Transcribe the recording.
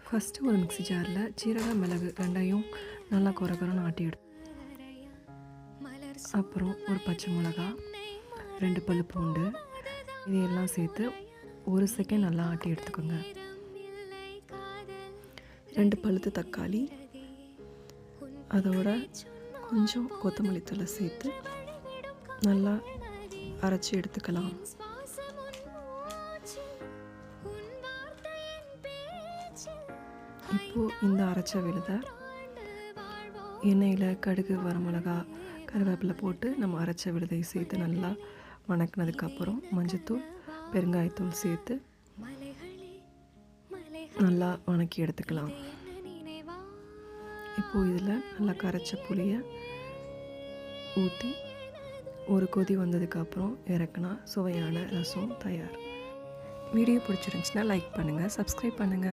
First ஒரு mixie ஜாரில் சீரகம் மிளகு ரெண்டையும் நல்லா கொரகொரன்னு ஆட்டி எடுத்து, அப்புறம் ஒரு பச்சை மிளகா 2 பல்லு பூண்டு இதையெல்லாம் சேர்த்து 1 செகண்ட் நல்லா ஆட்டி எடுத்துக்கோங்க. 2 பழுத்து தக்காளி, அதோட கொஞ்சம் கொத்தமல்லி தழை சேர்த்து நல்லா அரைச்சி எடுத்துக்கலாம். இப்போது இந்த அரைச்ச விழுதை எண்ணெயில் கடுகு வரமிளகா கருவேப்பிலை போட்டு நம்ம அரைச்ச விழுதையை சேர்த்து நல்லா வணக்கினதுக்கப்புறம் மஞ்சத்தூள் பெருங்காயத்தூள் சேர்த்து நல்லா வணக்கி எடுத்துக்கலாம். இப்போது இதில் நல்லா கரைச்ச புளியை ஊற்றி ஒரு கொதி வந்ததுக்கப்புறம் இறக்குனா சுவையான ரசம் தயார். வீடியோ பிடிச்சிருந்துச்சுன்னா லைக் பண்ணுங்கள், சப்ஸ்கிரைப் பண்ணுங்கள்.